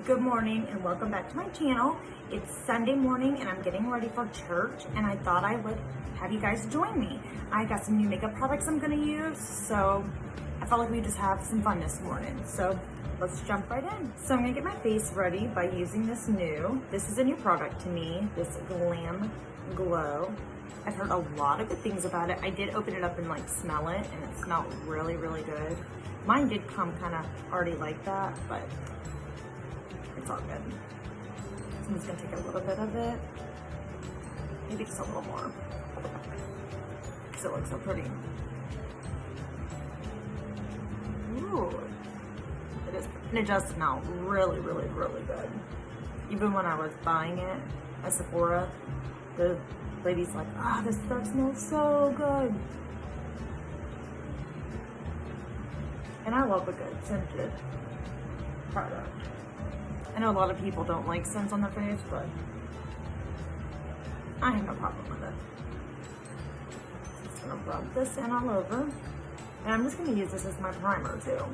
Good morning and welcome back to my channel. It's Sunday morning and I'm getting ready for church and I thought I would have you guys join me. I got some new makeup products I'm gonna use, so I felt like we just have some fun this morning. So let's jump right in. So I'm gonna get my face ready by using this is a new product to me, this Glam Glow. I've heard a lot of good things about it. I did open it up and like smell it and it smelled really, really good. Mine did come kind of already like that, but it's all good. So I'm just gonna take a little bit of it, maybe just a little more, because it looks so pretty. Ooh, it is, and it does smell really, really, really good. Even when I was buying it at Sephora, the lady's like, "Ah, this stuff smells so good." And I love a good scented product. I know a lot of people don't like scents on their face, but I have no problem with it. Just gonna rub this in all over. And I'm just gonna use this as my primer too.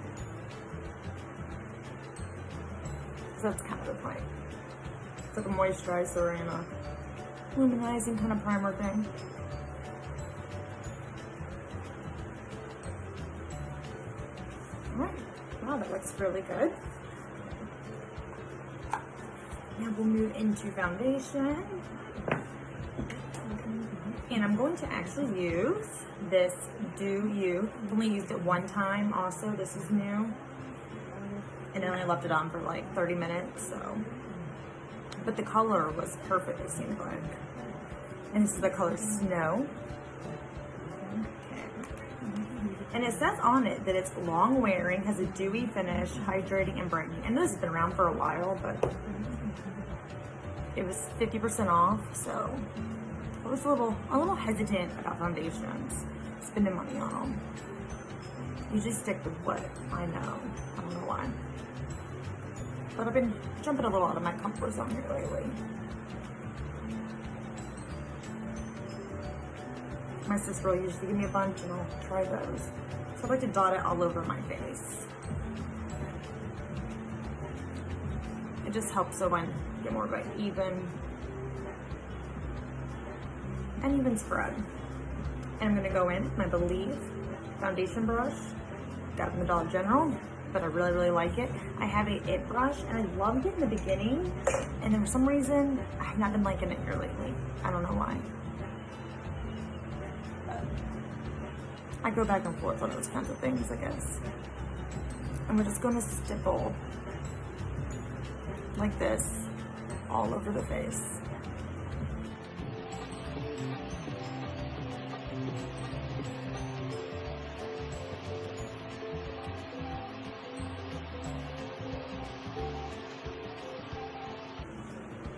So that's kind of the point. It's like a moisturizer and a luminizing kind of primer thing. All right, wow, that looks really good. Now we'll move into foundation. And I'm going to actually use this Do You. I've only used it one time also. This is new. And I only left it on for like 30 minutes, so. But the color was perfect, it seemed like. And this is the color Snow. Okay. And it says on it that it's long wearing, has a dewy finish, hydrating and brightening. And this has been around for a while, but it was 50% off, so I was a little hesitant about foundations, spending money on them. Usually stick with what I know. I don't know why. But I've been jumping a little out of my comfort zone here lately. My sister will usually give me a bunch and I'll try those. So I like to dot it all over my face. It just helps so I get more of an even spread. And I'm gonna go in with my Believe foundation brush. Got it from the Dollar General, but I really, really like it. I have a It brush and I loved it in the beginning, and then for some reason, I have not been liking it here lately. I don't know why. But I go back and forth on those kinds of things, I guess. And we're just gonna stipple like this all over the face.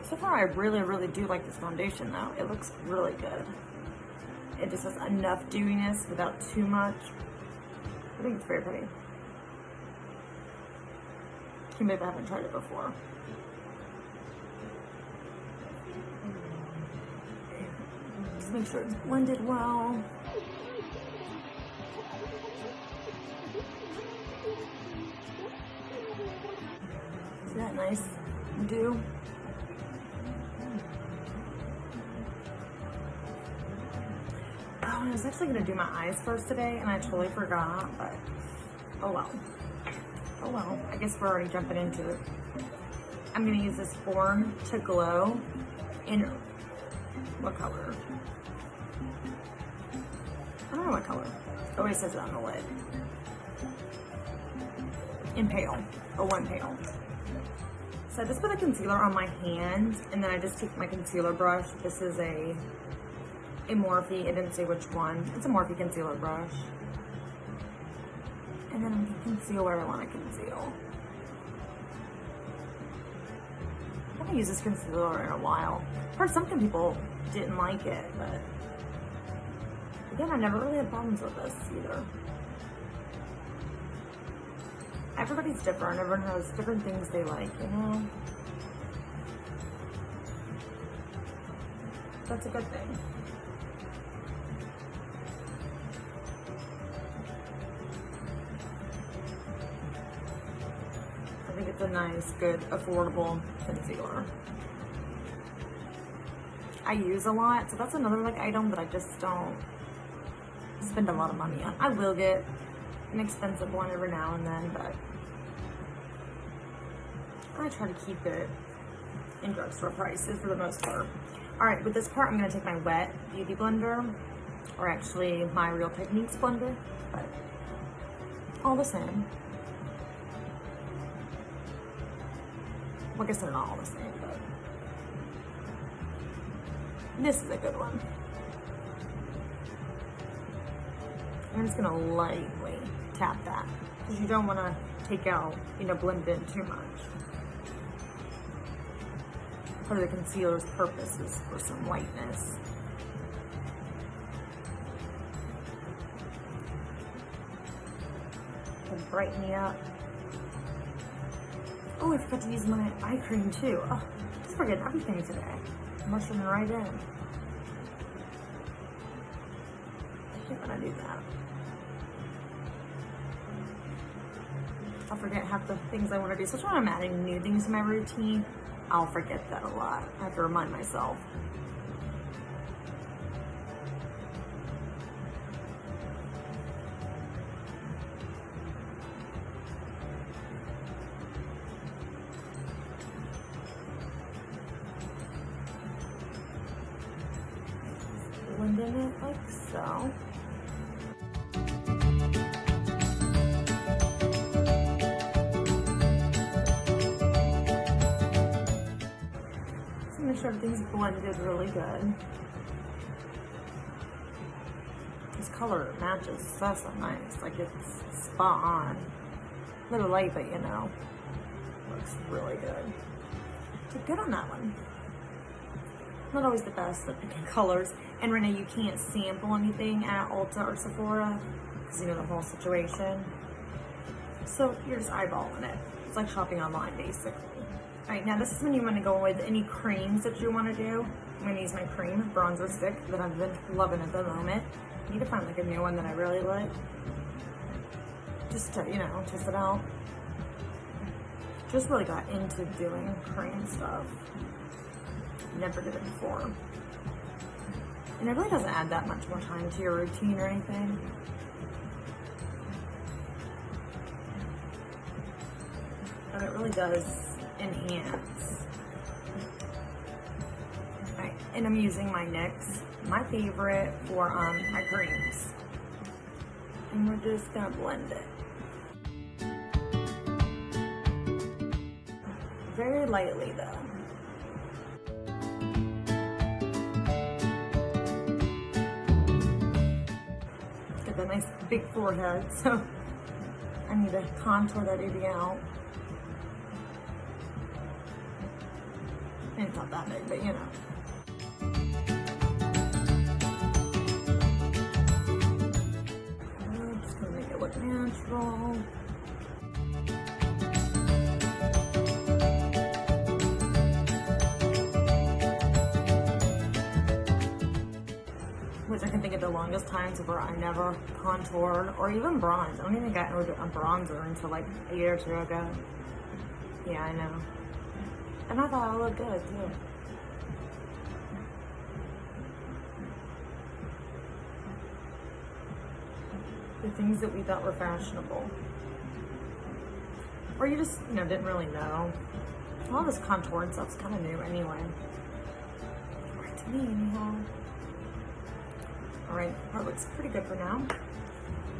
So far, I really, really do like this foundation though. It looks really good. It just has enough dewiness without too much. I think it's very pretty. Can't believe I haven't tried it before. Just make sure it's blended well. See that nice dew? I was actually gonna do my eyes first today and I totally forgot, but oh well. Oh well, I guess we're already jumping into it. I'm gonna use this Born to Glow in what color? I don't know what color. It always says it on the lid. In Pale, 01 Pale. So I just put a concealer on my hand and then I just take my concealer brush. This is a Morphe, it didn't say which one. It's a Morphe concealer brush. And then I'm going to conceal where I want to conceal. I haven't used this concealer in a while. I've heard some people didn't like it, but again, I never really had problems with this either. Everybody's different. Everyone has different things they like, you know? That's a good thing. I think it's a nice, good, affordable concealer. I use a lot, so that's another like item that I just don't spend a lot of money on. I will get an expensive one every now and then, but I try to keep it in drugstore prices for the most part. All right, with this part, I'm gonna take my wet beauty blender, or actually my Real Techniques blender, but all the same. Well, I guess they're not all the same, but this is a good one. I'm just gonna lightly tap that because you don't want to take out, you know, blend in too much. Part of the concealer's purpose is for some lightness. To brighten me up. Oh, I forgot to use my eye cream too. Oh, just forget everything today. Mushing right in. I hate when I do that. I'll forget half the things I want to do. So when I'm adding new things to my routine, I'll forget that a lot. I have to remind myself. Blend in it like so. So make sure everything's blended really good. This color matches so nice. Like it's spot on. A little light, but you know, looks really good. Did good on that one. Not always the best at picking colors. And Renee, you can't sample anything at Ulta or Sephora because you know the whole situation. So you're just eyeballing it. It's like shopping online, basically. All right, now this is when you want to go with any creams that you want to do. I'm going to use my cream bronzer stick that I've been loving at the moment. I need to find like a new one that I really like. Just to, you know, test it out. Just really got into doing cream stuff. Never did it before. And it really doesn't add that much more time to your routine or anything. But it really does enhance. Alright, and I'm using my NYX, my favorite for my creams. And we're just gonna blend it. Very lightly though. A nice big forehead, so I need to contour that baby out. And it's not that big, but you know. I'm just gonna make it look natural. Which I can think of the longest times where I never contoured or even bronzed. I don't even got into a bronzer until like a year or two ago. Yeah, I know. And I thought I looked good too. The things that we thought were fashionable. Or you just, you know, didn't really know. All this contour and stuff's kind of new anyway. Right to me, anyhow. All right, that looks pretty good for now.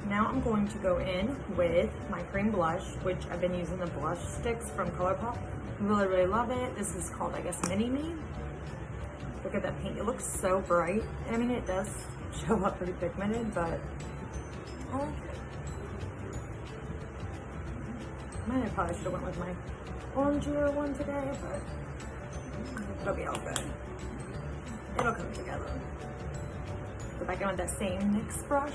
Now I'm going to go in with my cream blush, which I've been using the blush sticks from ColourPop. Really, really love it. This is called, I guess, Mini Me. Look at that paint. It looks so bright. And I mean, it does show up pretty pigmented, but I like it. I probably should have went with my orangier one today, but it'll be all good. It'll come together. Go back in with that same NYX brush.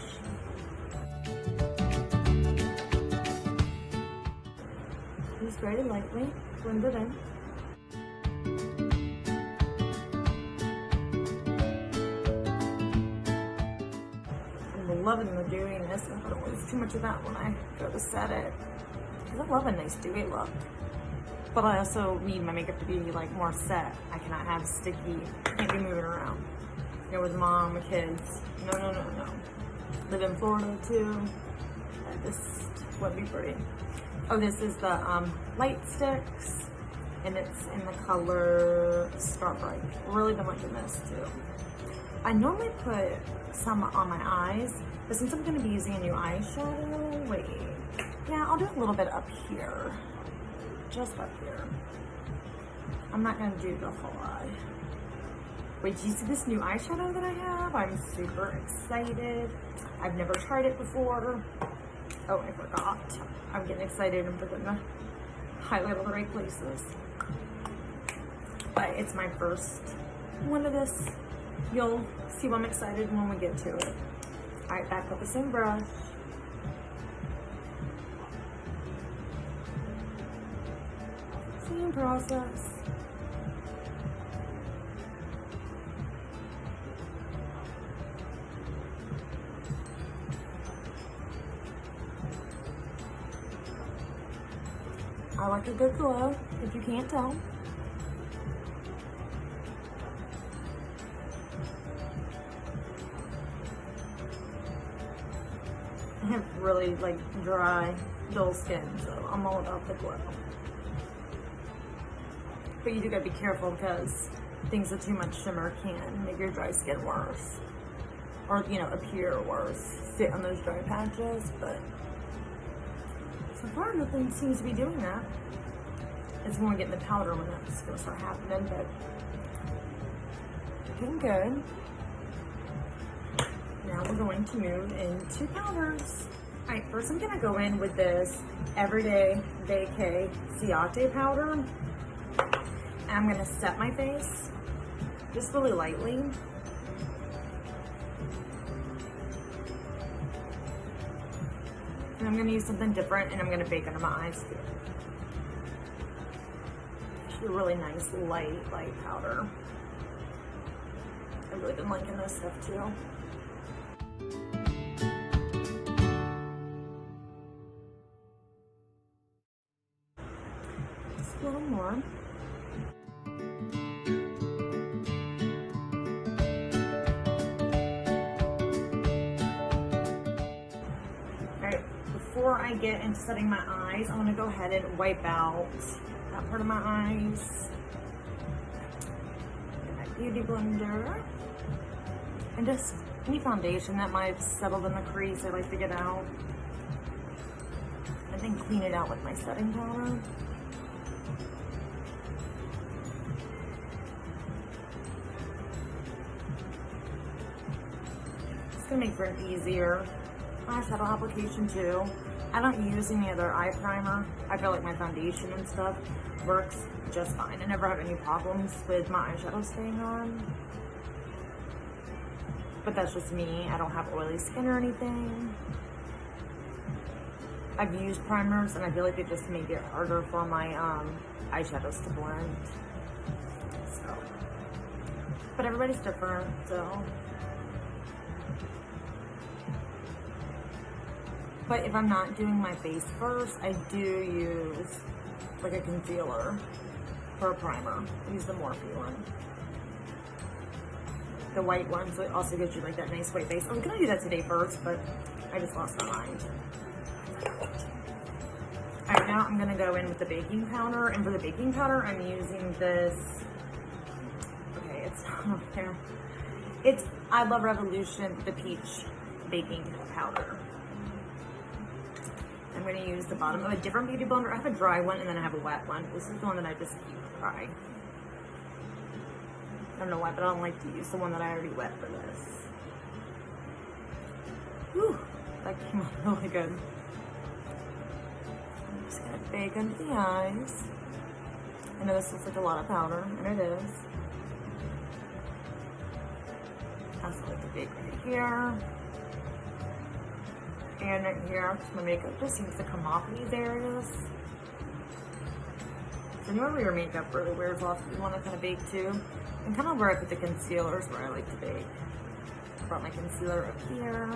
Just very lightly blend it in. I'm loving the dewiness. I don't want too much of that when I go to set it. Because I love a nice dewy look. But I also need my makeup to be like more set. I cannot have sticky, can't be moving around. You know, with mom, with kids. No, no, no, no. Live in Florida too. That just wouldn't be pretty. Oh, this is the light sticks, and it's in the color Starbright. Really been liking this too. I normally put some on my eyes, but since I'm gonna be using a new eyeshadow, wait. Yeah, I'll do a little bit up here. Just up here. I'm not gonna do the whole eye. Wait, do you see this new eyeshadow that I have? I'm super excited. I've never tried it before. Oh, I forgot. I'm getting excited and forgetting to highlight all the right places. But it's my first one of this. You'll see why I'm excited when we get to it. All right, back with the same brush. Same process. I like a good glow, if you can't tell. I have really like dry, dull skin, so I'm all about the glow. But you do gotta be careful because things with too much shimmer can make your dry skin worse. Or, you know, appear worse, sit on those dry patches, but so far nothing seems to be doing that. It's when we get in the powder when that's gonna start happening, but looking good. Now we're going to move into powders. All right, first I'm gonna go in with this Everyday Vacay Ciate powder. And I'm gonna set my face just really lightly. And I'm gonna use something different and I'm gonna bake under my eyes too. It's a really nice light powder. I've really been liking this stuff too. Just a little more. Before I get into setting my eyes, I want to go ahead and wipe out that part of my eyes. Get my beauty blender. And just any foundation that might have settled in the crease, I like to get out. And then clean it out with my setting powder. It's going to make for an easier eyeshadow application too. I don't use any other eye primer. I feel like my foundation and stuff works just fine. I never have any problems with my eyeshadow staying on. But that's just me. I don't have oily skin or anything. I've used primers and I feel like they just make it harder for my eyeshadows to blend. So, but everybody's different, so. But if I'm not doing my face first, I do use like a concealer for a primer. I use the Morphe one. The white one, so it also gives you like that nice white base. I was gonna do that today first, but I just lost my mind. All right, now I'm gonna go in with the baking powder, and for the baking powder, I'm using this, okay, it's not there. It's I Love Revolution, the peach baking powder. I'm going to use the bottom of a different beauty blender. I have a dry one and then I have a wet one. This is the one that I just keep dry. I don't know why, but I don't like to use the one that I already wet for this. Whew, that came out really good. I'm just going to bake under the eyes. I know this looks like a lot of powder, and it is. I also like to bake right here. And right here, my makeup just seems to come off in these areas. So normally your makeup really wears off. You want to kind of bake too. And kind of where I put the concealer is where I like to bake. I brought my concealer up here.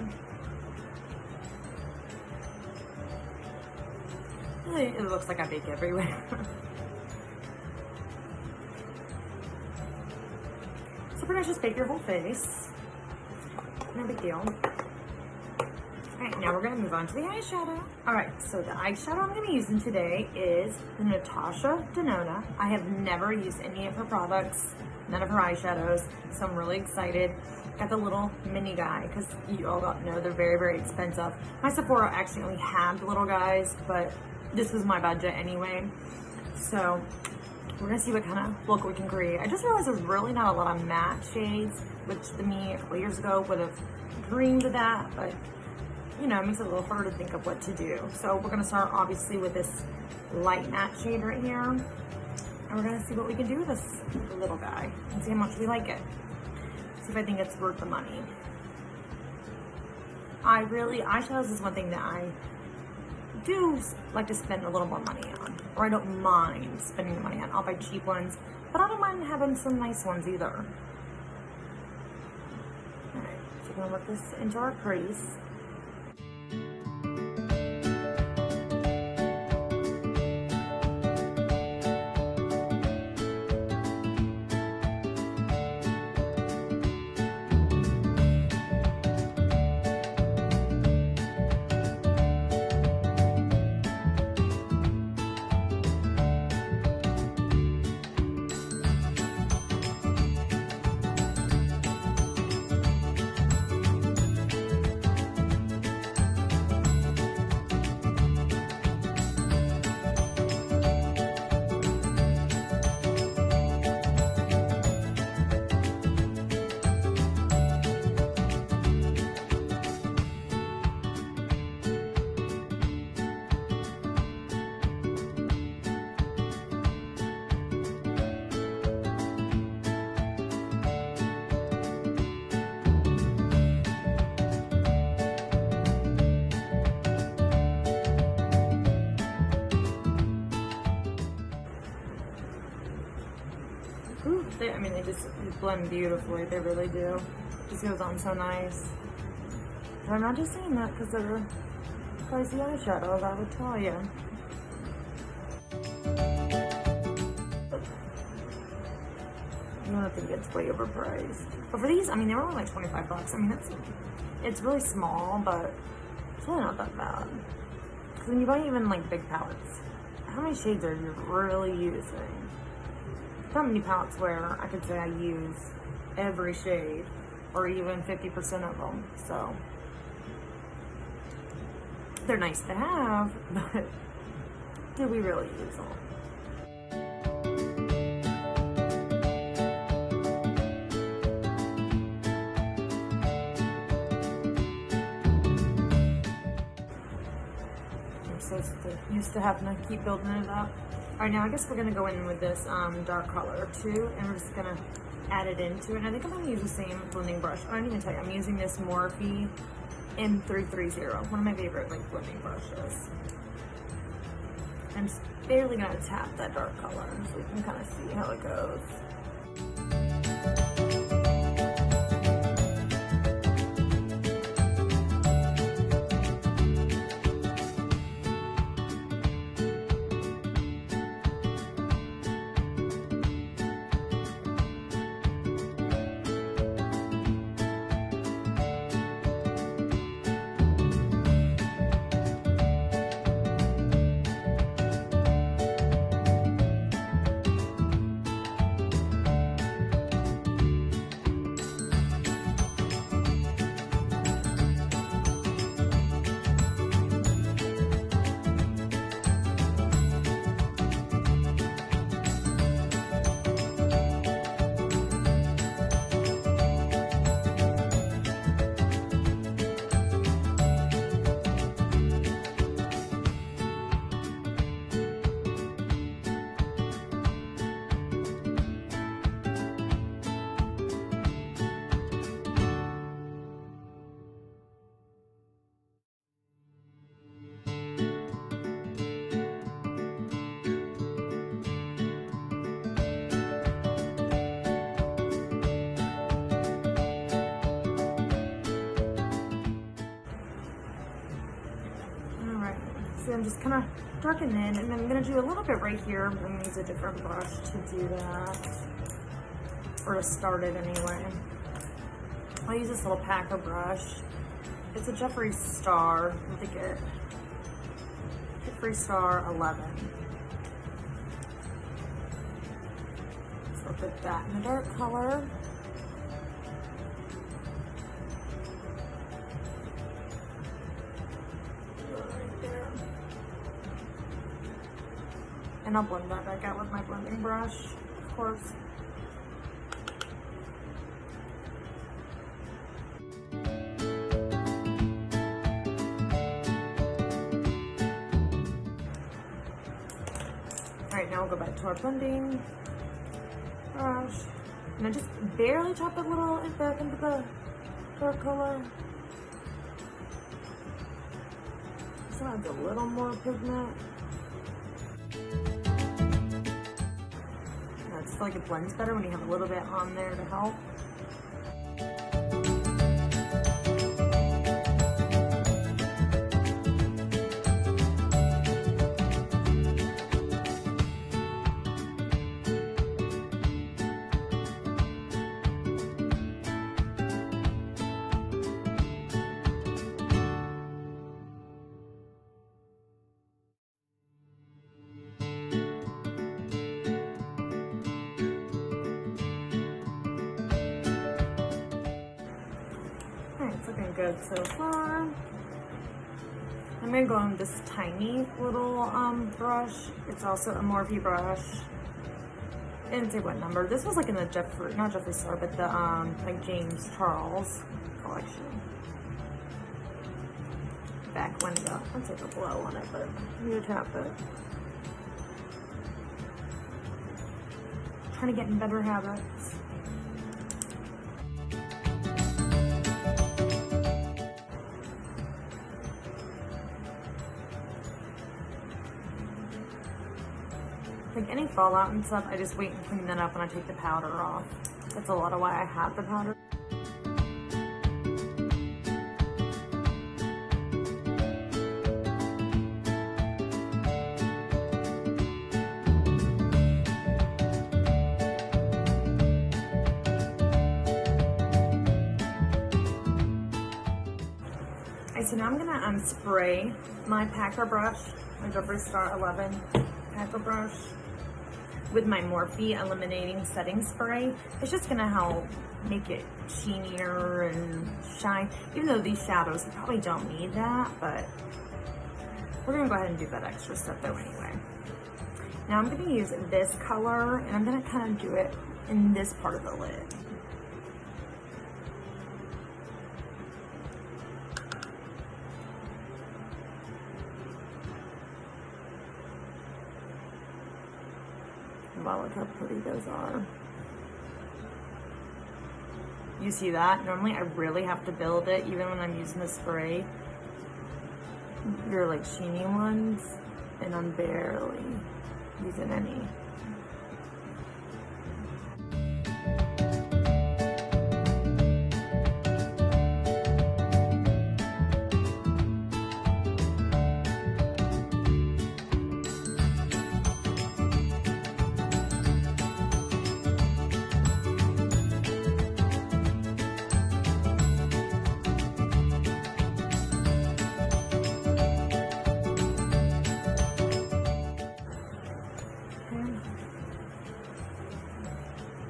Really, it looks like I bake everywhere. pretty much just bake your whole face. No big deal. Alright, now we're going to move on to the eyeshadow. Alright, so the eyeshadow I'm going to be using today is the Natasha Denona. I have never used any of her products, none of her eyeshadows, so I'm really excited. Got the little mini guy, because you all know they're very, very expensive. My Sephora actually only had the little guys, but this was my budget anyway. So we're going to see what kind of look we can create. I just realized there's really not a lot of matte shades, which to me a couple years ago would have dreamed of that, but you know, it makes it a little harder to think of what to do. So we're gonna start obviously with this light matte shade right here. And we're gonna see what we can do with this little guy and see how much we like it. See if I think it's worth the money. Eyeshadows is one thing that I do like to spend a little more money on. Or I don't mind spending the money on. I'll buy cheap ones, but I don't mind having some nice ones either. Alright, so we're gonna work this into our crease. I mean, they just blend beautifully. They really do. Just goes on so nice. And I'm not just saying that because they're pricey eyeshadows, I would tell you. I think it's way overpriced. But for these, I mean, they were only like 25 bucks. I mean, it's really small, but it's really not that bad. Because when you buy even like big palettes, how many shades are you really using? Not many palettes where I could say I use every shade or even 50% of them. So they're nice to have, but do we really use them? I'm so used to having to keep building it up. All right, now I guess we're gonna go in with this dark color too, and we're just gonna add it into it. And I think I'm gonna use the same blending brush. I didn't even tell you, I'm using this Morphe M330, one of my favorite like blending brushes. I'm just barely gonna tap that dark color so we can kind of see how it goes. So I'm just kind of darkening in, and then I'm going to do a little bit right here. I'm going to use a different brush to do that. or to start it anyway. I'll use this little packer brush. It's a Jeffree Star, I think it, Jeffree Star 11. So I'll put that in a dark color. Right there. And I'll blend that back out with my blending brush, of course. Alright, now we'll go back to our blending brush. And I just barely chop it a little back into the dark color. Just adds a little more pigment. I just feel like it blends better when you have a little bit on there to help. It's looking good so far. I'm gonna go on with this tiny little brush. It's also a Morphe brush. I didn't say what number. This was like in the Jeffree, not Jeffree Star, but the like James Charles collection. Back window. I'll take a blow on it, but you tap it. Trying to get in better habits. Like any fallout and stuff, I just wait and clean that up when I take the powder off. That's a lot of why I have the powder. Alright, so now I'm gonna spray my packer brush, my Jeffree Star 11 packer brush, with my Morphe Illuminating Setting Spray. It's just gonna help make it sheenier and shine. Even though these shadows probably don't need that, but we're gonna go ahead and do that extra step though anyway. Now I'm gonna use this color and I'm gonna kind of do it in this part of the lid. Wow, look how pretty those are. You see that? Normally I really have to build it even when I'm using the spray. They're like sheeny ones, and I'm barely using any.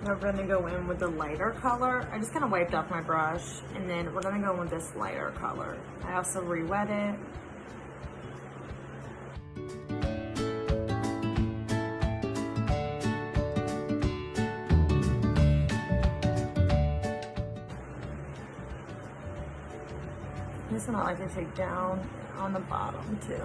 Now we're gonna go in with the lighter color. I just kind of wiped off my brush, and then we're gonna go in with this lighter color. I also re-wet it. This one I like to take down on the bottom too.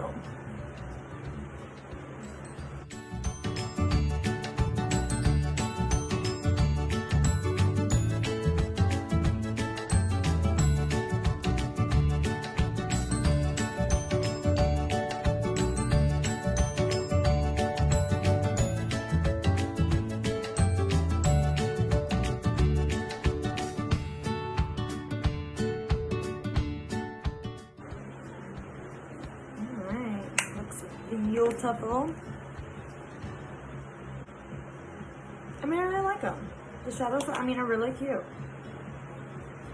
Beautiful. I mean, I really like them. The shadows, I mean, are really cute.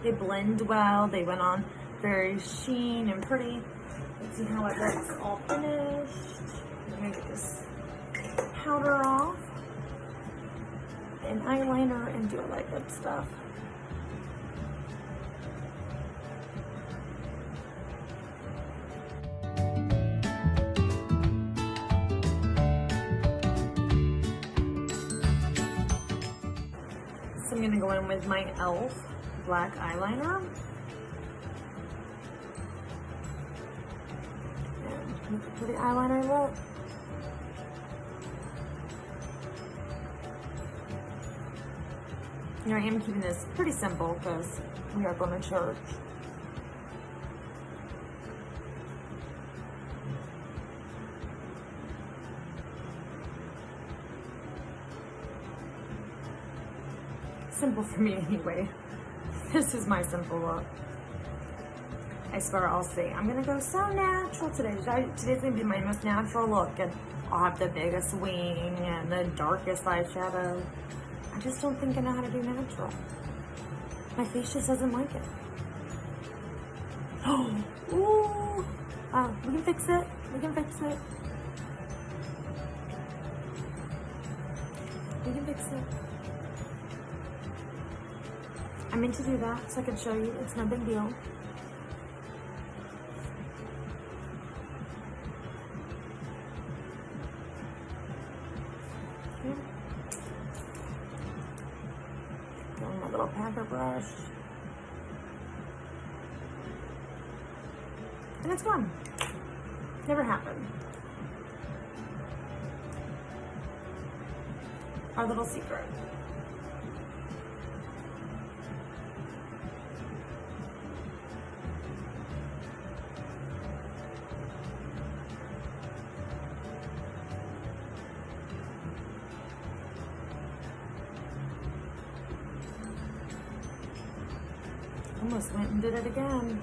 They blend well. They went on very sheen and pretty. Let's see how it looks all finished. Let me get this powder off. And eyeliner and do a light lip stuff. So I'm gonna go in with my e.l.f. black eyeliner. And make a pretty eyeliner look. You know, I am keeping this pretty simple because we are going to church. Simple for me anyway. This is my simple look. I swear I'll say, I'm gonna go so natural today. Today's gonna be my most natural look, and I'll have the biggest wing and the darkest eyeshadow. I just don't think I know how to do natural. My face just doesn't like it. Oh, ooh. We can fix it. We can fix it. We can fix it. I meant to do that so I could show you. It's no big deal. Okay. Get my little packer brush. And it's gone. Never happened. Our little secret. Almost went and did it again.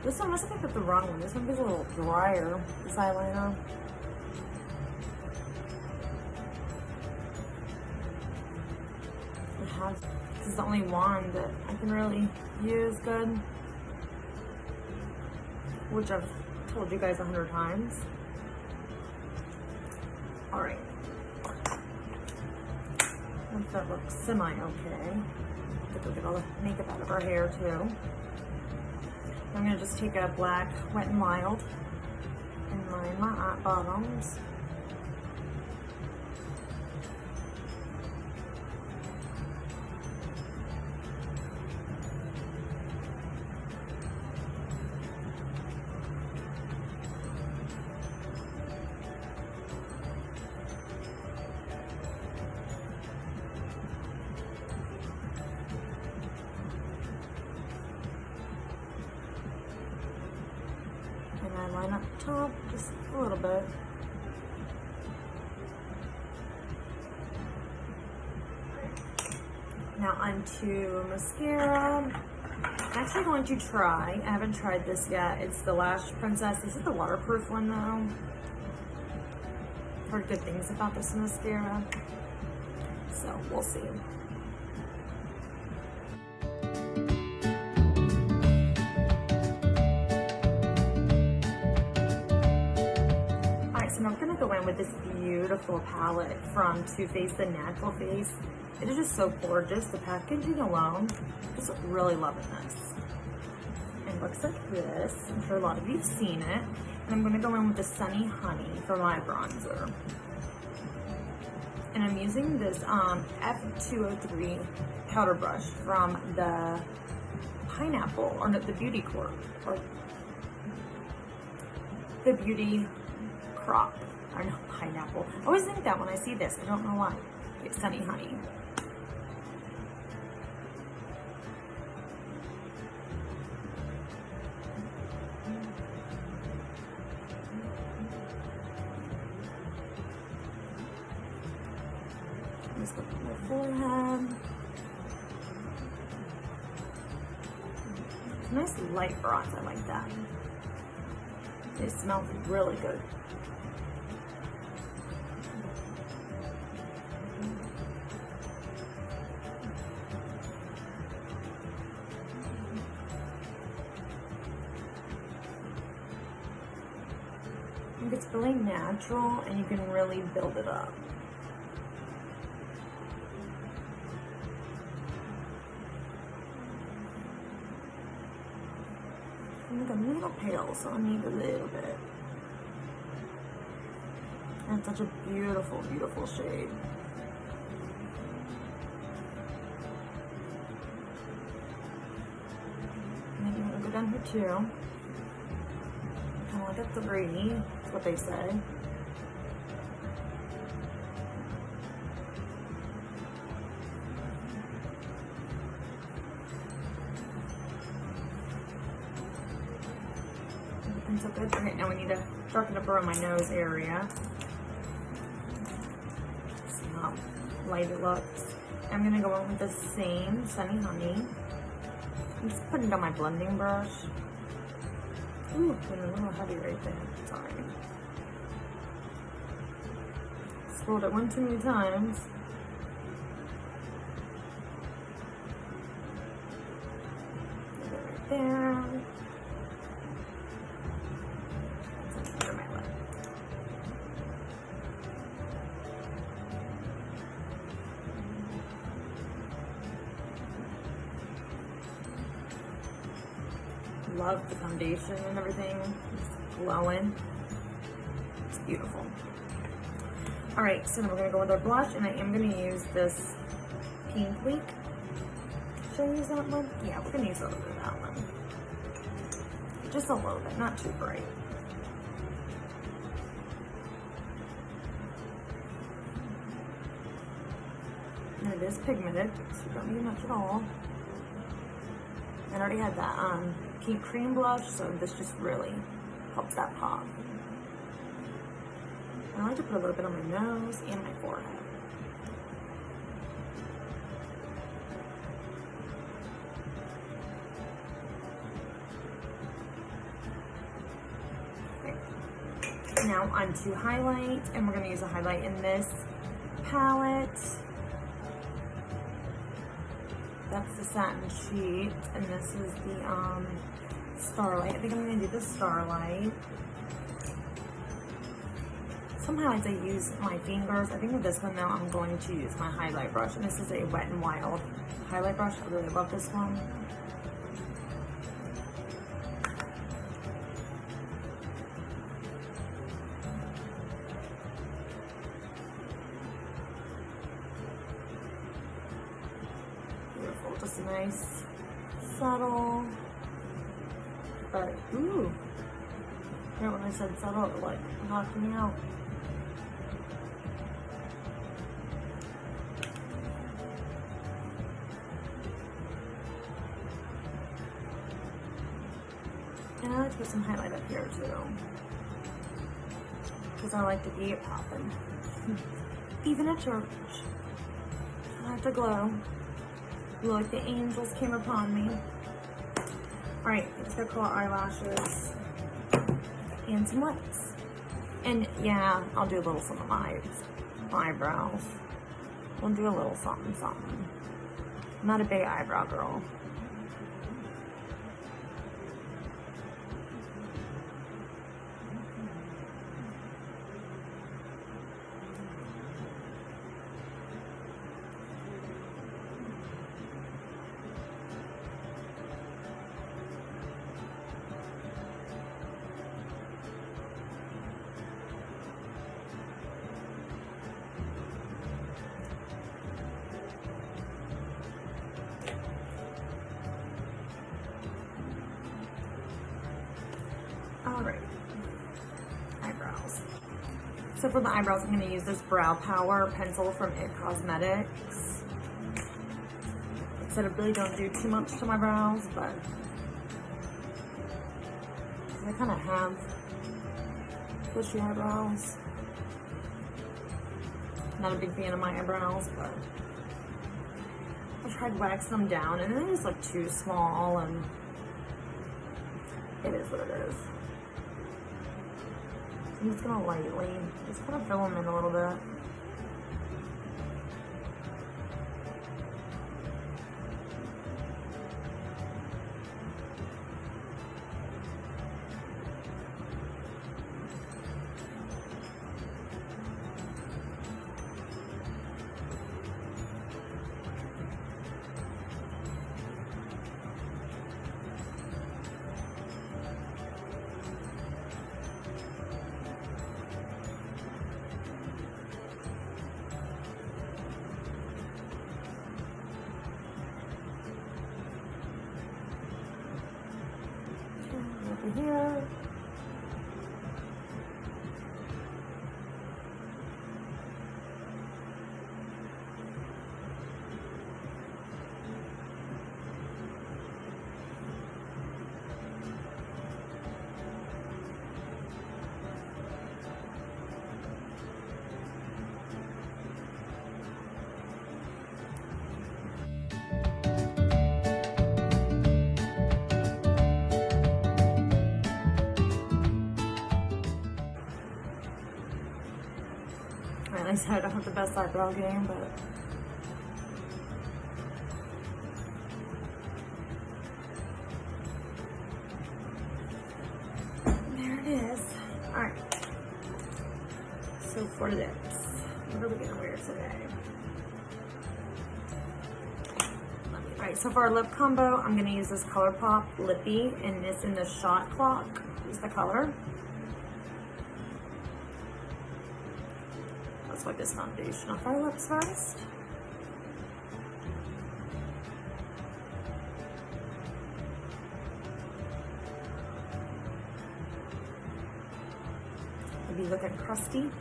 This one, must have picked up the wrong one. This one feels a little drier, this eyeliner. It has, this is the only wand that I can really use good, which I've told you guys 100 times. All right. Once that looks semi-okay, we'll get all the makeup out of our hair too. I'm gonna just take a black Wet n Wild and line my eye bottoms. And I line up the top just a little bit. Now onto mascara. I'm actually going to try, I haven't tried this yet, it's the Lash Princess. This is the waterproof one though. I've heard good things about this mascara, so we'll see. So I'm gonna go in with this beautiful palette from Too Faced, the Natural Face. It is just so gorgeous. The packaging alone, just really loving this. It looks like this. I'm sure a lot of you have seen it. And I'm gonna go in with the Sunny Honey for my bronzer. And I'm using this F203 powder brush from the Pineapple, or no, the Beauty Corp, or the Beauty Crop. I know, Pineapple. I always think that when I see this. I don't know why. It's Sunny Honey. Just look at my forehead. It's a nice light bronze. I like that. It smells really good. Like it's really natural and you can really build it up. I'm a little pale, so I need a little bit. And it's such a beautiful, beautiful shade. And then you want to go down here too. Kind of like a 3, that's what they say. So good. Okay, now we need to darken up around my nose area. See how light it looks. I'm gonna go in with the same Sunny Honey. I'm just putting it on my blending brush. Ooh, been a little heavy right there. Sorry. Swirled it one too many times. Put it right there. Love the foundation and everything, just glowing. It's beautiful. All right, so now we're gonna go with our blush, and I am gonna use this Pink Week. Should I use that one? Yeah, we're gonna use a little bit of that one. Just a little bit, not too bright. And it is pigmented, so you don't need much at all. I already had that pink cream blush, so this just really helps that pop. And I like to put a little bit on my nose and my forehead. Okay. Now onto highlight, and we're going to use a highlight in this palette. That's the Satin Sheet, and this is the Starlight. I think I'm going to do the Starlight. Some highlights I use my fingers. I think with this one though, I'm going to use my highlight brush, and this is a Wet n Wild highlight brush. I really love this one. Just a nice, subtle, but ooh, right when I said subtle, it like knocked me out. And I like to put some highlight up here too, because I like to be popping. Even at church, I have to glow. Like the angels came upon me. Alright, I just gotta curl eyelashes and some lips. And yeah, I'll do a little some of my eyebrows. We'll do a little something, something. I'm not a big eyebrow girl. Alright, eyebrows. So for the eyebrows, I'm going to use this Brow Power pencil from It Cosmetics. Like I said, I really don't do too much to my brows, but I kind of have bushy eyebrows. Not a big fan of my eyebrows, but I tried waxing them down and they just look too small, and it is what it is. I'm just gonna lightly, just kind of fill them in a little bit. to here. At least I don't have the best eyebrow game, but there it is. Alright. So for lips, what are we gonna wear today? Alright, so for our lip combo, I'm gonna use this ColourPop Lippy, and it's in the Shot Clock. Use the color. Let's wipe this foundation off our lips first. Maybe looking crusty.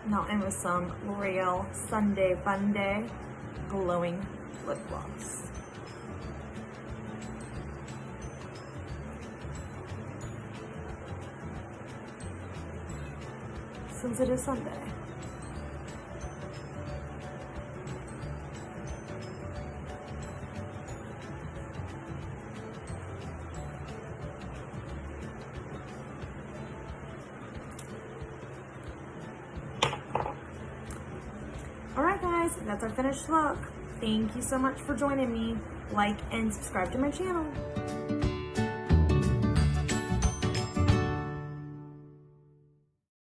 Now in with some L'Oreal Sunday Fun Day glowing lip gloss. Since it is Sunday. Alright guys, that's our finished look. Thank you so much for joining me. Like and subscribe to my channel.